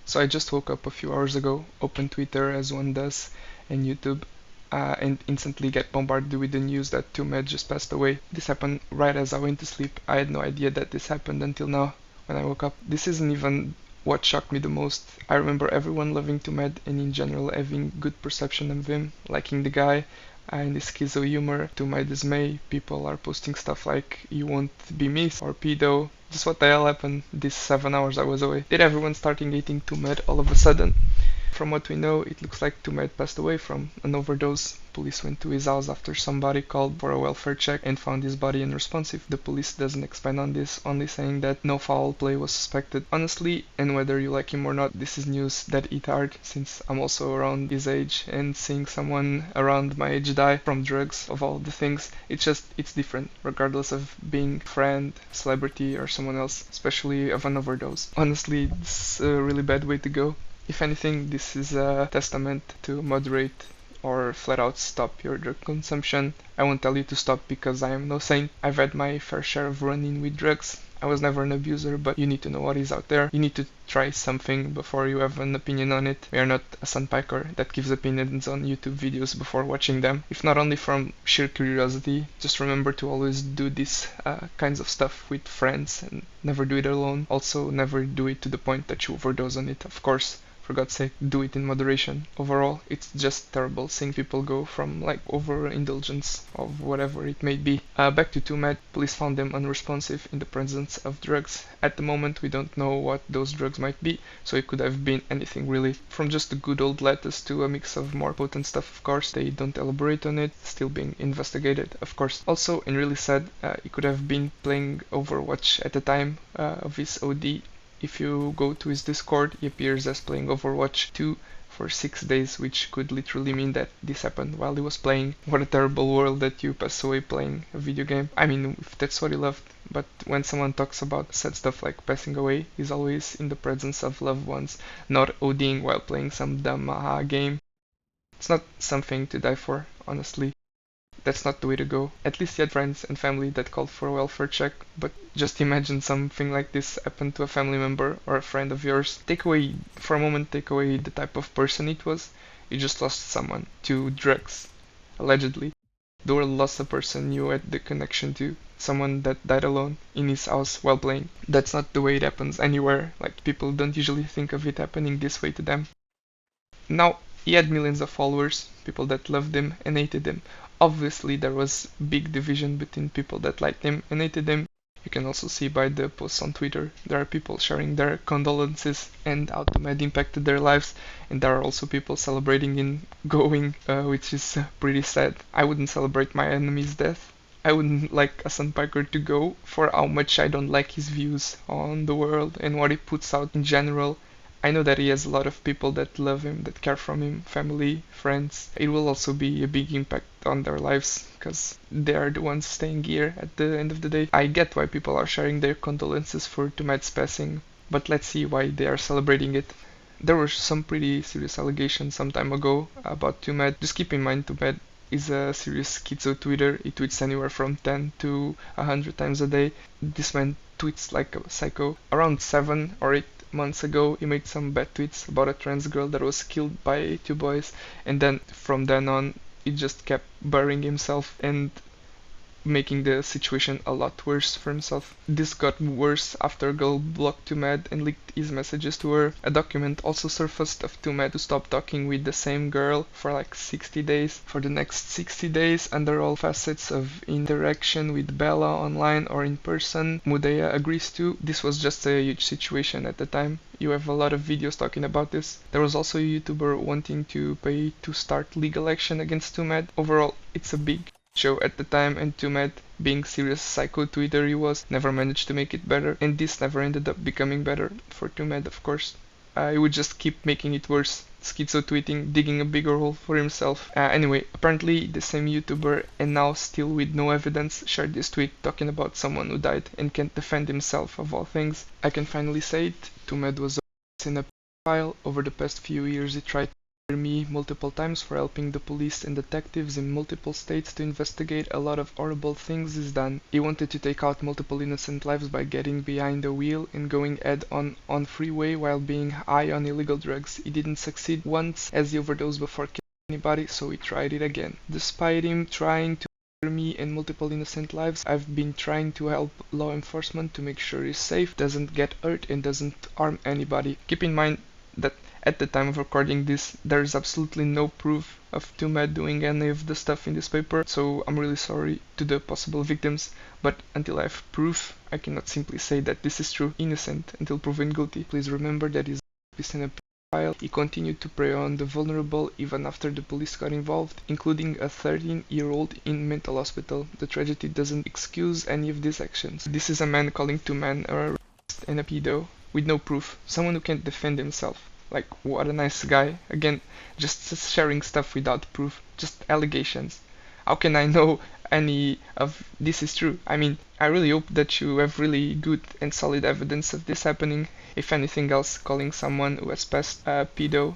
So I just woke up a few hours ago, opened Twitter as one does, and YouTube, and instantly get bombarded with the news that Twomad just passed away. This happened right as I went to sleep. I had no idea that this happened until now, when I woke up. This isn't even what shocked me the most. I remember everyone loving Twomad and in general having good perception of him, liking the guy, and his schizo humor. To my dismay, people are posting stuff like "you won't be missed" or "pedo." Just what the hell happened these 7 hours I was away? Did everyone start hating Twomad all of a sudden? From what we know, it looks like Twomad passed away from an overdose. Police went to his house after somebody called for a welfare check and found his body unresponsive. The police doesn't expand on this, only saying that no foul play was suspected. Honestly, and whether you like him or not, this is news that hit hard, since I'm also around his age, and seeing someone around my age die from drugs, of all the things, it's different, regardless of being friend, celebrity, or someone else, especially of an overdose. Honestly, it's a really bad way to go. If anything, this is a testament to moderate or flat out stop your drug consumption. I won't tell you to stop because I am no saint. I've had my fair share of run-in with drugs. I was never an abuser, but you need to know what is out there. You need to try something before you have an opinion on it. We are not a sandpiper that gives opinions on YouTube videos before watching them. If not only from sheer curiosity, just remember to always do these kinds of stuff with friends and never do it alone. Also, never do it to the point that you overdose on it, of course. For God's sake, do it in moderation. Overall, it's just terrible seeing people go from like overindulgence of whatever it may be. Back to Twomad, police found them unresponsive in the presence of drugs. At the moment, we don't know what those drugs might be, so it could have been anything really. From just a good old lettuce to a mix of more potent stuff, of course. They don't elaborate on it, still being investigated, of course. Also, and really sad, he could have been playing Overwatch at the time of his OD. If you go to his Discord, he appears as playing Overwatch 2 for 6 days, which could literally mean that this happened while he was playing. What a terrible world that you pass away playing a video game. I mean, if that's what he loved. But when someone talks about sad stuff like passing away, he's always in the presence of loved ones, not ODing while playing some dumb game. It's not something to die for, honestly. That's not the way to go. At least you had friends and family that called for a welfare check, but just imagine something like this happen to a family member or a friend of yours. For a moment, take away the type of person it was. You just lost someone to drugs, allegedly. The world lost a person you had the connection to, someone that died alone in his house while playing. That's not the way it happens anywhere. Like, people don't usually think of it happening this way to them. Now, he had millions of followers, people that loved him and hated him. Obviously, there was big division between people that liked him and hated him. You can also see by the posts on Twitter, there are people sharing their condolences and how Twomad impacted their lives, and there are also people celebrating in going, which is pretty sad. I wouldn't celebrate my enemy's death. I wouldn't like a Sunpiker to go for how much I don't like his views on the world and what he puts out in general. I know that he has a lot of people that love him, that care for him, family, friends. It will also be a big impact on their lives, because they are the ones staying here at the end of the day. I get why people are sharing their condolences for Twomad's passing, but let's see why they are celebrating it. There were some pretty serious allegations some time ago about Twomad. Just keep in mind Twomad is a serious schizo tweeter. He tweets anywhere from 10 to 100 times a day. This man tweets like a psycho. Around 7 or 8 months ago, he made some bad tweets about a trans girl that was killed by two boys, and then from then on, he just kept burying himself and making the situation a lot worse for himself. This got worse after a girl blocked Twomad and leaked his messages to her. A document also surfaced of Twomad to stop talking with the same girl for like 60 days. For the next 60 days, under all facets of interaction with Bella online or in person, Mudea agrees to. This was just a huge situation at the time. You have a lot of videos talking about this. There was also a YouTuber wanting to pay to start legal action against Twomad. Overall, it's a big show at the time, and Twomad, being serious psycho tweeter he was, never managed to make it better, and this never ended up becoming better for Twomad, of course. He would just keep making it worse, schizo tweeting, digging a bigger hole for himself. Anyway, apparently the same YouTuber, and now still with no evidence, shared this tweet talking about someone who died and can't defend himself of all things. I can finally say it, Twomad was in a pile. Over the past few years he tried me multiple times for helping the police and detectives in multiple states to investigate a lot of horrible things is done. He wanted to take out multiple innocent lives by getting behind the wheel and going head on freeway while being high on illegal drugs. He didn't succeed once as he overdosed before killing anybody, so he tried it again. Despite him trying to murder me and multiple innocent lives, I've been trying to help law enforcement to make sure he's safe, doesn't get hurt, and doesn't harm anybody. Keep in mind that at the time of recording this, there is absolutely no proof of Twomad doing any of the stuff in this paper, so I'm really sorry to the possible victims, but until I have proof, I cannot simply say that this is true. Innocent until proven guilty. Please remember that he's a pedophile. He continued to prey on the vulnerable even after the police got involved, including a 13-year-old in mental hospital. The tragedy doesn't excuse any of these actions. This is a man calling two men a racist and a pedo with no proof. Someone who can't defend himself. Like, what a nice guy. Again, just sharing stuff without proof, just allegations. How can I know any of this is true? I mean, I really hope that you have really good and solid evidence of this happening. If anything else, calling someone who has passed a pedo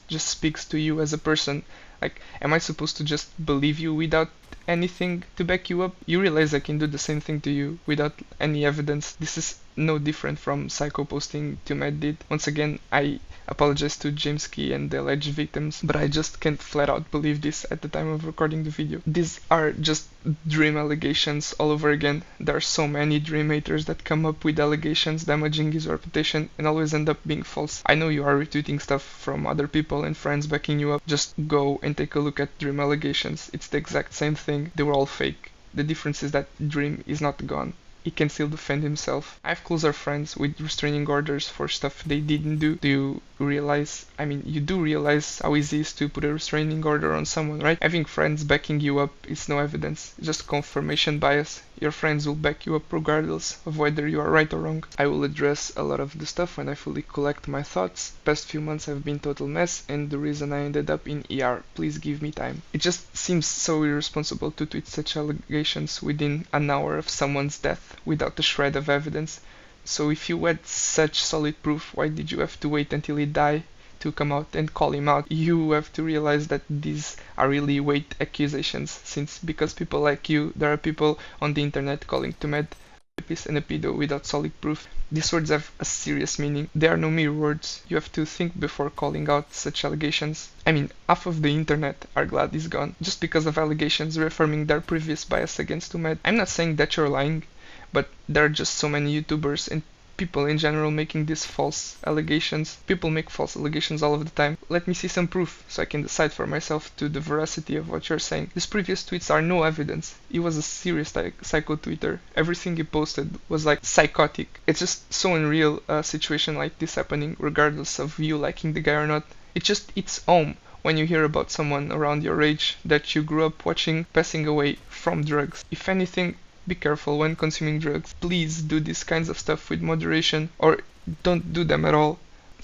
just speaks to you as a person. Like, am I supposed to just believe you without anything to back you up? You realize I can do the same thing to you without any evidence. This is no different from psycho posting Twomad did. Once again, I apologize to James Key and the alleged victims, but I just can't flat out believe this at the time of recording the video. These are just dream allegations all over again. There are so many dream haters that come up with allegations damaging his reputation and always end up being false. I know you are retweeting stuff from other people and friends backing you up. Just go and take a look at dream allegations. It's the exact same thing. They were all fake. The difference is that Dream is not gone. He can still defend himself. I have closer friends with restraining orders for stuff they didn't do. Do you realize, you do realize how easy it is to put a restraining order on someone, right? Having friends backing you up is no evidence, just confirmation bias. Your friends will back you up regardless of whether you are right or wrong. I will address a lot of the stuff when I fully collect my thoughts. Past few months have been total mess and the reason I ended up in ER. Please give me time. It just seems so irresponsible to tweet such allegations within an hour of someone's death without a shred of evidence. So if you had such solid proof, why did you have to wait until he died to come out and call him out? You have to realize that these are really weight accusations, since because people like you, there are people on the internet calling Twomad a rapist and a pedo without solid proof. These words have a serious meaning. They are no mere words. You have to think before calling out such allegations. Half of the internet are glad he's gone, just because of allegations reaffirming their previous bias against Twomad. I'm not saying that you're lying, but there are just so many YouTubers and people in general making these false allegations. People make false allegations all of the time. Let me see some proof so I can decide for myself to the veracity of what you're saying. These previous tweets are no evidence. He was a serious psycho tweeter. Everything he posted was like psychotic. It's just so unreal a situation like this happening, regardless of you liking the guy or not. It just hits home when you hear about someone around your age that you grew up watching passing away from drugs. If anything, be careful when consuming drugs. Please do these kinds of stuff with moderation, or don't do them at all.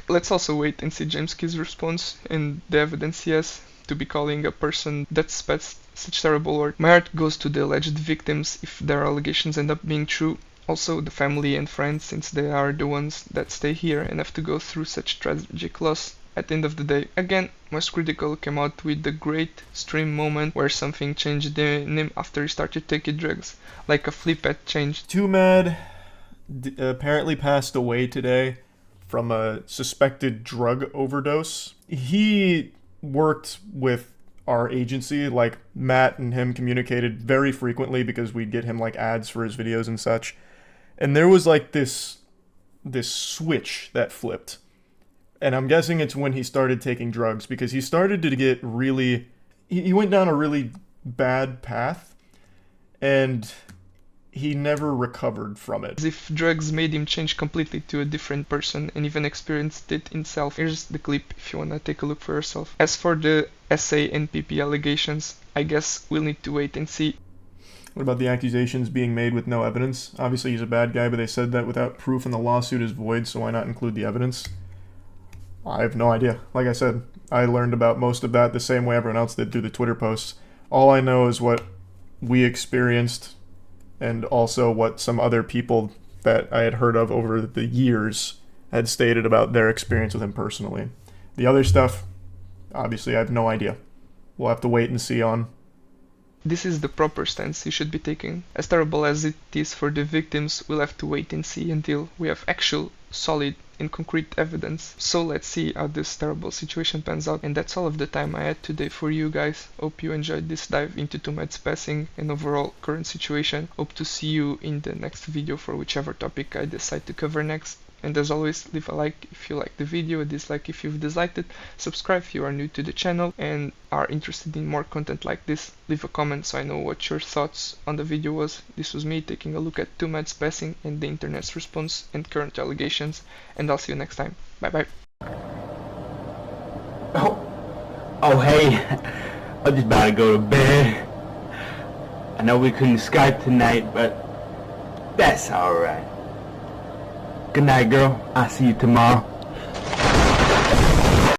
Let's also wait and see James Key's response and the evidence he has to be calling a person that's passed such terrible words. My heart goes to the alleged victims if their allegations end up being true. Also the family and friends, since they are the ones that stay here and have to go through such tragic loss. At the end of the day, again, Most Critical came out with the great stream moment where something changed in him after he started taking drugs, like a flip had changed. Twomad apparently passed away today from a suspected drug overdose. He worked with our agency, like Matt and him communicated very frequently because we'd get him like ads for his videos and such. And there was like this switch that flipped. And I'm guessing it's when he started taking drugs, because he started to get really... He went down a really bad path, and he never recovered from it. As if drugs made him change completely to a different person and even experienced it himself. Here's the clip if you wanna take a look for yourself. As for the SA and PP allegations, I guess we'll need to wait and see. What about the accusations being made with no evidence? Obviously he's a bad guy, but they said that without proof and the lawsuit is void, so why not include the evidence? I have no idea. Like I said, I learned about most of that the same way everyone else did through the Twitter posts. All I know is what we experienced and also what some other people that I had heard of over the years had stated about their experience with him personally. The other stuff, obviously I have no idea. We'll have to wait and see on. This is the proper stance you should be taking. As terrible as it is for the victims, we'll have to wait and see until we have actual, solid and concrete evidence. So let's see how this terrible situation pans out. And that's all of the time I had today for you guys. Hope you enjoyed this dive into Twomad's passing and overall current situation. Hope to see you in the next video for whichever topic I decide to cover next. And as always, leave a like if you liked the video, a dislike if you've disliked it, subscribe if you are new to the channel and are interested in more content like this. Leave a comment so I know what your thoughts on the video was. This was me taking a look at Twomad's passing and the internet's response and current allegations, and I'll see you next time. Bye bye. Oh hey, I'm just about to go to bed. I know we couldn't Skype tonight, but that's alright. Good night, girl. I'll see you tomorrow.